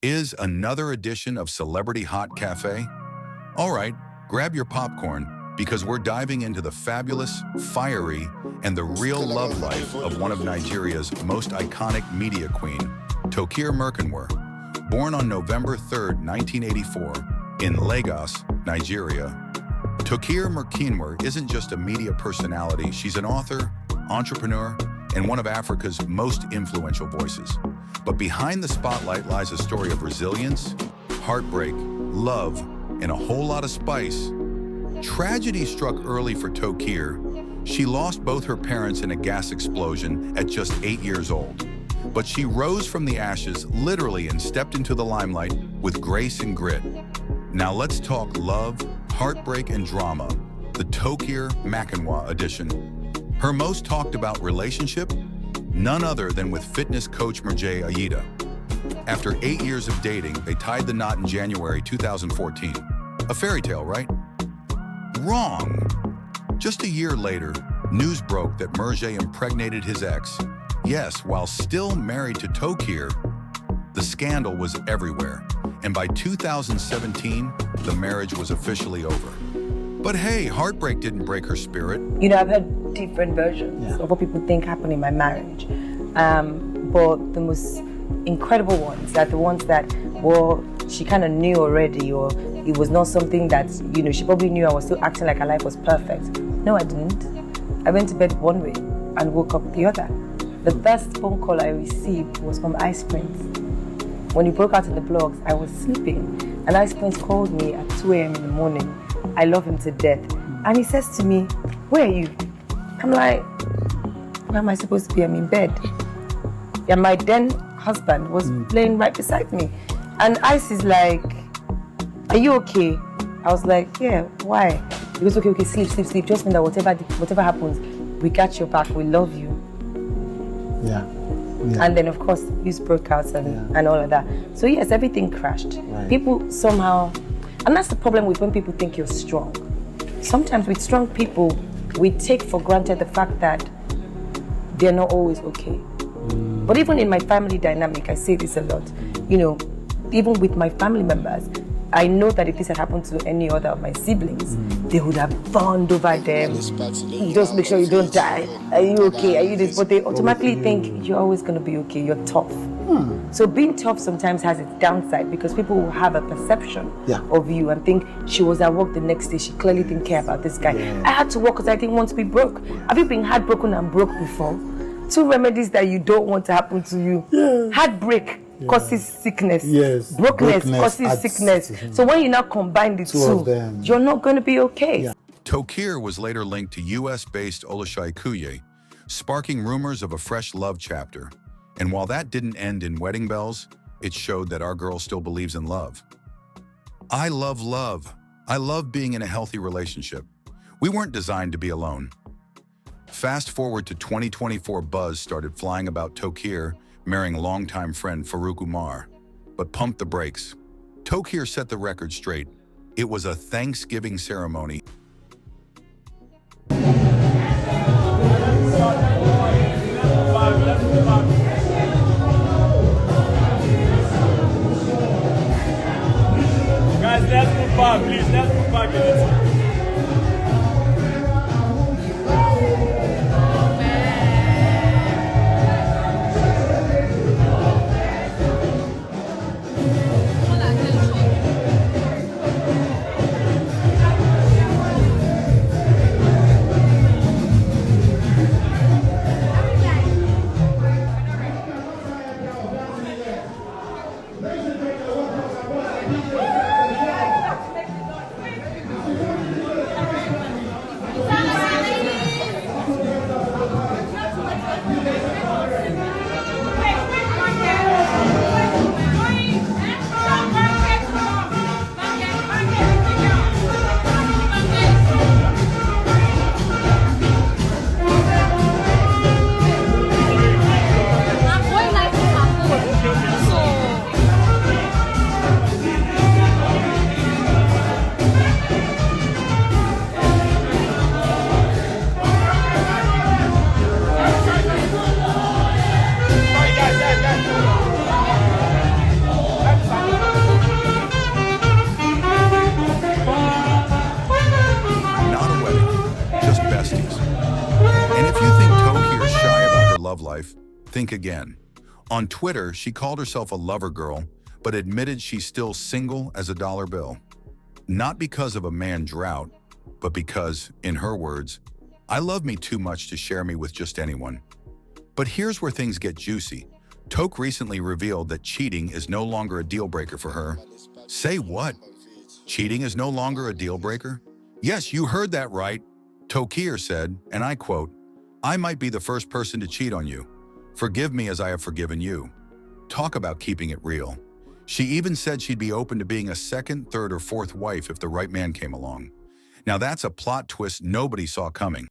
is another edition of Celebrity Hot Cafe. All right, grab your popcorn because we're diving into the fabulous, fiery, and the real love life of one of Nigeria's most iconic media queen, Toke Makinwa. Born on November 3rd, 1984, in Lagos, Nigeria, Toke Makinwa isn't just a media personality, she's an author, entrepreneur, and one of Africa's most influential voices. But behind the spotlight lies a story of resilience, heartbreak, love, and a whole lot of spice. Tragedy struck early for Tokier. She lost both her parents in a gas explosion at just 8 years old. But she rose from the ashes, literally, and stepped into the limelight with grace and grit. Now let's talk love, heartbreak, and drama, the Toke Makinwa edition. Her most talked about relationship? None other than with fitness coach Maje Ayida. After 8 years of dating, they tied the knot in January 2014. A fairy tale, right? Wrong. Just a year later, news broke that Maje impregnated his ex. Yes, while still married to Tokier, the scandal was everywhere. And by 2017, the marriage was officially over. But hey, heartbreak didn't break her spirit. You know, I've heard different versions of what people think happened in my marriage. But the most incredible ones are the ones that, well, she kind of knew already, or it was not something that, you know, she probably knew I was still acting like her life was perfect. No, I didn't. I went to bed one way and woke up the other. The first phone call I received was from Ice Prince. When he broke out in the blogs, I was sleeping, and Ice Prince called me at 2 a.m. in the morning. I love him to death. And he says to me, "Where are you?" I'm like, "Where am I supposed to be? I'm in bed." And my then husband was laying right beside me. And Ice is like, "Are you okay?" I was like, "Yeah, why?" He goes, okay, sleep. Just know that whatever happens, we got your back, we love you. Yeah. And then, of course, news broke out and all of that. So yes, everything crashed. Right. People somehow, and that's the problem with when people think you're strong. Sometimes with strong people, we take for granted the fact that they're not always okay. But even in my family dynamic, I say this a lot, you know, even with my family members, I know that if this had happened to any other of my siblings, they would have fawned over them. Just make sure you don't die. Are you okay? Are you this? But they automatically think you're always going to be okay. You're tough. So being tough sometimes has its downside because people will have a perception of you and think she was at work the next day. She clearly didn't care about this guy. I had to work because I didn't want to be broke. Have you been heartbroken and broke before? 2 remedies that you don't want to happen to you. Heartbreak causes sickness. Brokenness causes sickness. So when you now combine the two, you're not going to be okay. Tokier was later linked to US-based Olushayi Kuye, sparking rumors of a fresh love chapter. And while that didn't end in wedding bells, it showed that our girl still believes in love. I love love. I love being in a healthy relationship. We weren't designed to be alone. Fast forward to 2024, buzz started flying about Tokier marrying longtime friend Farouk Umar. But pump the brakes. Tokier set the record straight. It was a Thanksgiving ceremony. Guys, let's move back, please. Let's move back a little. Think again. On Twitter, she called herself a lover girl, but admitted she's still single as a dollar bill. Not because of a man drought, but because, in her words, I love me too much to share me with just anyone. But here's where things get juicy. Toke recently revealed that cheating is no longer a deal breaker for her. Say what? Cheating is no longer a deal breaker? Yes, you heard that right. Tokier said, and I quote, "I might be the first person to cheat on you. Forgive me as I have forgiven you." Talk about keeping it real. She even said she'd be open to being a second, third, or fourth wife if the right man came along. Now that's a plot twist nobody saw coming.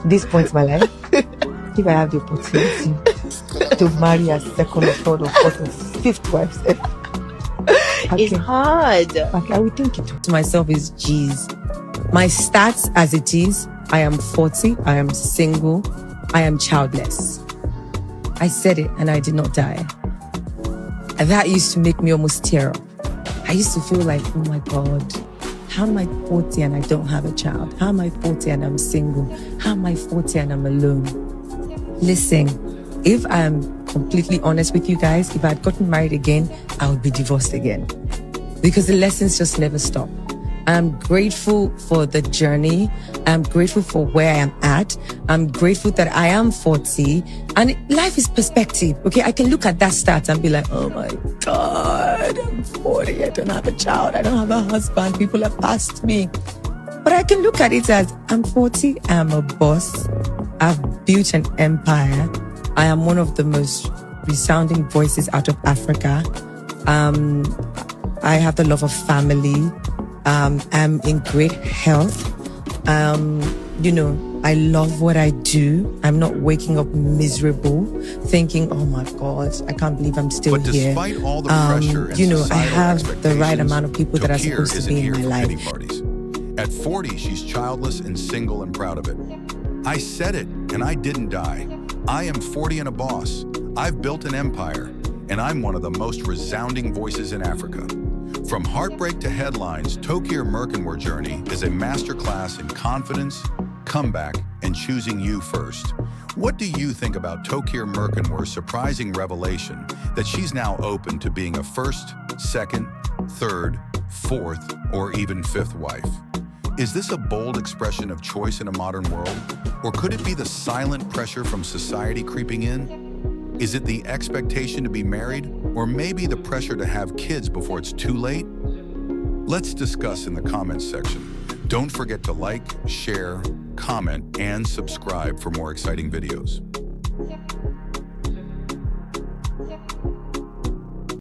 This point in my life, if I have the opportunity to marry a second or third or fourth or fifth wife, It's hard. okay, I will think it to myself is, geez, my stats as it is, I am 40, I am single, I am childless. I said it and I did not die. And that used to make me almost tear up. I used to feel like, oh my God, how am I 40 and I don't have a child? How am I 40 and I'm single? How am I 40 and I'm alone? Listen, if I'm completely honest with you guys, if I had gotten married again, I would be divorced again. Because the lessons just never stop. I'm grateful for the journey. I'm grateful for where I am at. I'm grateful that I am 40. And life is perspective, okay? I can look at that stat and be like, oh my God, I'm 40. I don't have a child. I don't have a husband. People have passed me. But I can look at it as, I'm 40. I'm a boss. I've built an empire. I am one of the most resounding voices out of Africa. I have the love of family. I'm in great health. I love what I do. I'm not waking up miserable, thinking, oh my God, I can't believe I'm still here. But despite all the pressure and I have the right amount of people that are Tokier supposed to isn't be here in my for pity life. parties. At 40, she's childless and single and proud of it. I said it, and I didn't die. I am 40 and a boss. I've built an empire, and I'm one of the most resounding voices in Africa. From heartbreak to headlines, Toke Makinwa's journey is a masterclass in confidence, comeback, and choosing you first. What do you think about Toke Makinwa's surprising revelation that she's now open to being a first, second, third, fourth, or even fifth wife? Is this a bold expression of choice in a modern world? Or could it be the silent pressure from society creeping in? Is it the expectation to be married? Or maybe the pressure to have kids before it's too late? Let's discuss in the comments section. Don't forget to like, share, comment, and subscribe for more exciting videos.